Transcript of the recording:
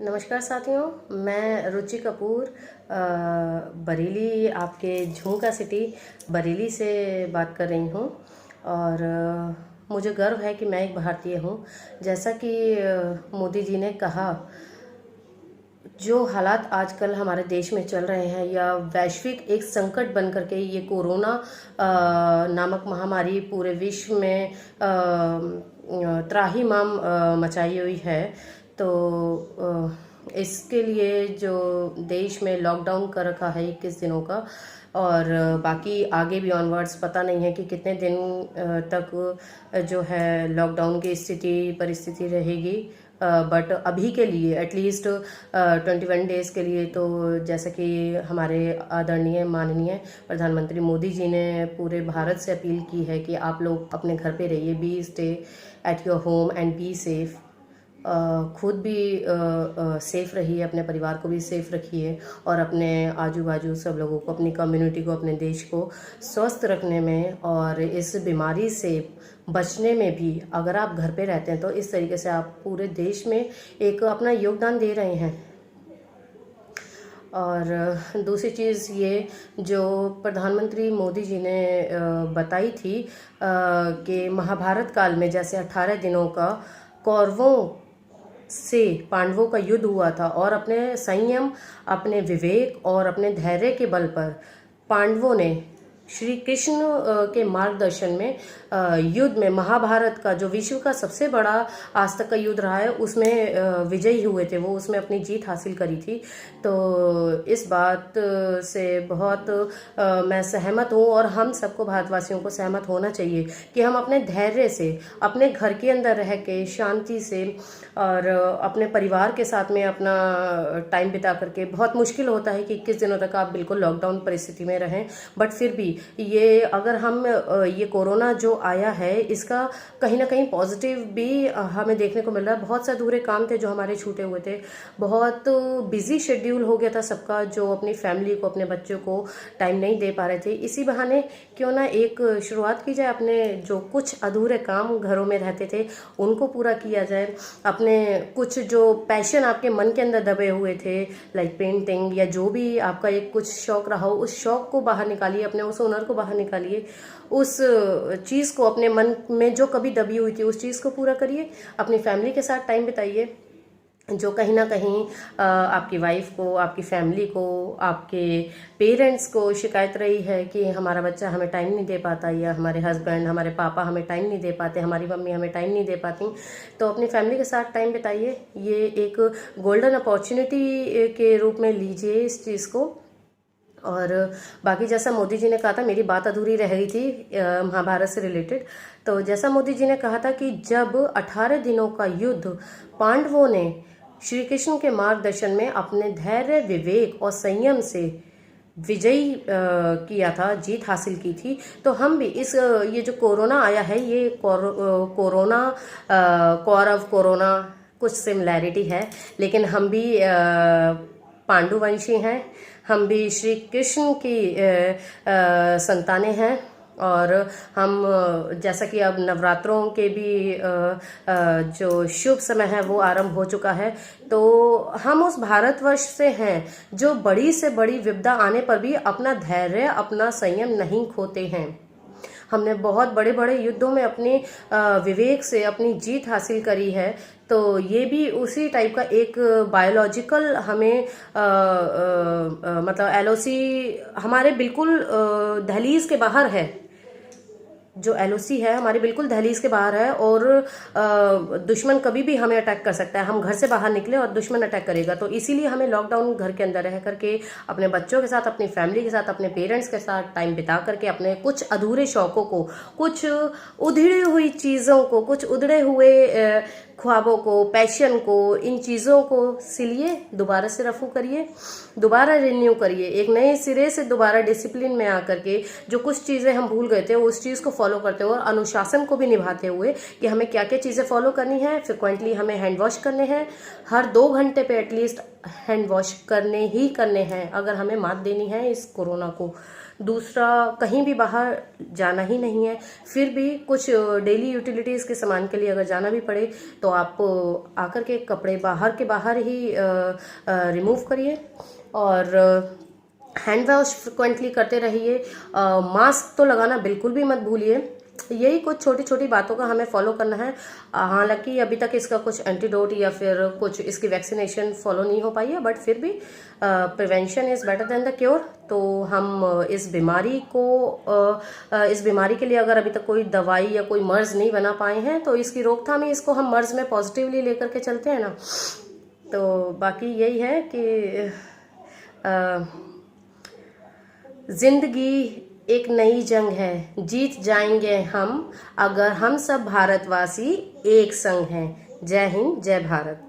नमस्कार साथियों, मैं रुचि कपूर बरेली, आपके झुमका सिटी बरेली से बात कर रही हूँ। और मुझे गर्व है कि मैं एक भारतीय हूँ। जैसा कि मोदी जी ने कहा, जो हालात आजकल हमारे देश में चल रहे हैं या वैश्विक एक संकट बन करके ये कोरोना नामक महामारी पूरे विश्व में त्राहिमाम मचाई हुई है। तो इसके लिए जो देश में लॉकडाउन कर रखा है 21 दिनों का, और बाकी आगे भी ऑनवर्ड्स पता नहीं है कि कितने दिन तक जो है लॉकडाउन की परिस्थिति रहेगी। बट अभी के लिए एटलीस्ट 21 डेज़ के लिए तो जैसा कि हमारे आदरणीय माननीय प्रधानमंत्री मोदी जी ने पूरे भारत से अपील की है कि आप लोग अपने घर पे रहिए, be stay at your home and be safe. खुद भी सेफ़ रहिए, अपने परिवार को भी सेफ़ रखिए और अपने आजू बाजू सब लोगों को, अपनी कम्युनिटी को, अपने देश को स्वस्थ रखने में और इस बीमारी से बचने में भी अगर आप घर पे रहते हैं तो इस तरीके से आप पूरे देश में एक अपना योगदान दे रहे हैं। और दूसरी चीज़ ये जो प्रधानमंत्री मोदी जी ने बताई थी कि महाभारत काल में जैसे 18 दिनों का कौरवों से पांडवों का युद्ध हुआ था, और अपने संयम, अपने विवेक और अपने धैर्य के बल पर पांडवों ने श्री कृष्ण के मार्गदर्शन में युद्ध में, महाभारत का जो विश्व का सबसे बड़ा आज तक का युद्ध रहा है, उसमें विजयी हुए थे। वो उसमें अपनी जीत हासिल करी थी। तो इस बात से बहुत मैं सहमत हूँ और हम सबको, भारतवासियों को सहमत होना चाहिए कि हम अपने धैर्य से, अपने घर के अंदर रह के शांति से और अपने परिवार के साथ में अपना टाइम बिता करके, बहुत मुश्किल होता है कि 21 दिनों तक आप बिल्कुल लॉकडाउन परिस्थिति में रहें, बट फिर भी ये अगर हम ये कोरोना जो आया है इसका कहीं ना कहीं पॉजिटिव भी हमें देखने को मिल रहा है। बहुत से अधूरे काम थे जो हमारे छूटे हुए थे, बहुत बिजी शेड्यूल हो गया था सबका, जो अपनी फैमिली को, अपने बच्चों को टाइम नहीं दे पा रहे थे। इसी बहाने क्यों ना एक शुरुआत की जाए, अपने जो कुछ अधूरे काम घरों में रहते थे उनको पूरा किया जाए। अपने कुछ जो पैशन आपके मन के अंदर दबे हुए थे, लाइक पेंटिंग या जो भी आपका एक कुछ शौक रहा हो, उस शौक को बाहर निकालिए, अपने उस हुनर को बाहर निकालिए, उस चीज़ को, अपने मन में जो कभी दबी हुई थी उस चीज़ को पूरा करिए। अपनी फैमिली के साथ टाइम बिताइए, जो कहीं ना कहीं आपकी वाइफ को, आपकी फैमिली को, आपके पेरेंट्स को शिकायत रही है कि हमारा बच्चा हमें टाइम नहीं दे पाता, या हमारे हस्बैंड, हमारे पापा हमें टाइम नहीं दे पाते, हमारी मम्मी हमें टाइम नहीं दे पाती। तो अपनी फैमिली के साथ टाइम बिताइए, ये एक गोल्डन अपॉर्चुनिटी के रूप में लीजिए इस चीज़ को। और बाकी जैसा मोदी जी ने कहा था, मेरी बात अधूरी रह गई थी महाभारत से रिलेटेड। तो जैसा मोदी जी ने कहा था कि जब 18 दिनों का युद्ध पांडवों ने श्री कृष्ण के मार्गदर्शन में अपने धैर्य, विवेक और संयम से विजयी किया था, जीत हासिल की थी, तो हम भी इस ये जो कोरोना आया है, ये कोरोना, कौरव कोरोना कुछ सिमिलैरिटी है, लेकिन हम भी पांडुवंशी हैं, हम भी श्री कृष्ण की संतानें हैं। और हम जैसा कि अब नवरात्रों के भी जो शुभ समय है वो आरंभ हो चुका है, तो हम उस भारतवर्ष से हैं जो बड़ी से बड़ी विपदा आने पर भी अपना धैर्य, अपना संयम नहीं खोते हैं। हमने बहुत बड़े बड़े युद्धों में अपने विवेक से अपनी जीत हासिल करी है। तो ये भी उसी टाइप का एक बायोलॉजिकल हमें मतलब एलओसी हमारे बिल्कुल दहलीज के बाहर है। जो एलओसी है हमारे बिल्कुल दहलीज के बाहर है, और दुश्मन कभी भी हमें अटैक कर सकता है। हम घर से बाहर निकले और दुश्मन अटैक करेगा। तो इसीलिए हमें लॉकडाउन घर के अंदर रह करके अपने बच्चों के साथ, अपनी फैमिली के साथ, अपने पेरेंट्स के साथ टाइम बिता करके अपने कुछ अधूरे शौकों को, कुछ उधड़ी हुई चीज़ों को, कुछ उधड़े हुए ख्वाबों को, पैशन को, इन चीज़ों को सिलिए, दोबारा से रफू करिए, दोबारा रिन्यू करिए, एक नए सिरे से दोबारा डिसिप्लिन में आकर के जो कुछ चीज़ें हम भूल गए थे उस चीज़ को फॉलो करते हुए और अनुशासन को भी निभाते हुए कि हमें क्या क्या चीज़ें फॉलो करनी है। फ्रिक्वेंटली हमें हैंड वॉश करने हैं, हर 2 घंटे पे एटलीस्ट हैंड वॉश करने ही करने हैं अगर हमें मात देनी है इस कोरोना को। दूसरा कहीं भी बाहर जाना ही नहीं है, फिर भी कुछ डेली यूटिलिटीज़ के सामान के लिए अगर जाना भी पड़े तो आप आकर के कपड़े बाहर ही रिमूव करिए और हैंड वॉश फ्रिक्वेंटली करते रहिए। मास्क तो लगाना बिल्कुल भी मत भूलिए। यही कुछ छोटी छोटी बातों का हमें फॉलो करना है। हालांकि अभी तक इसका कुछ एंटीडोट या फिर कुछ इसकी वैक्सीनेशन फॉलो नहीं हो पाई है, बट फिर भी prevention is better than the cure. तो हम इस बीमारी के लिए अगर अभी तक कोई दवाई या कोई मर्ज नहीं बना पाए हैं तो इसकी रोकथाम ही, इसको हम मर्ज में पॉजिटिवली लेकर के चलते हैं ना। तो बाकी यही है कि जिंदगी एक नई जंग है, जीत जाएंगे हम अगर हम सब भारतवासी एक संग हैं। जय हिंद, जय भारत।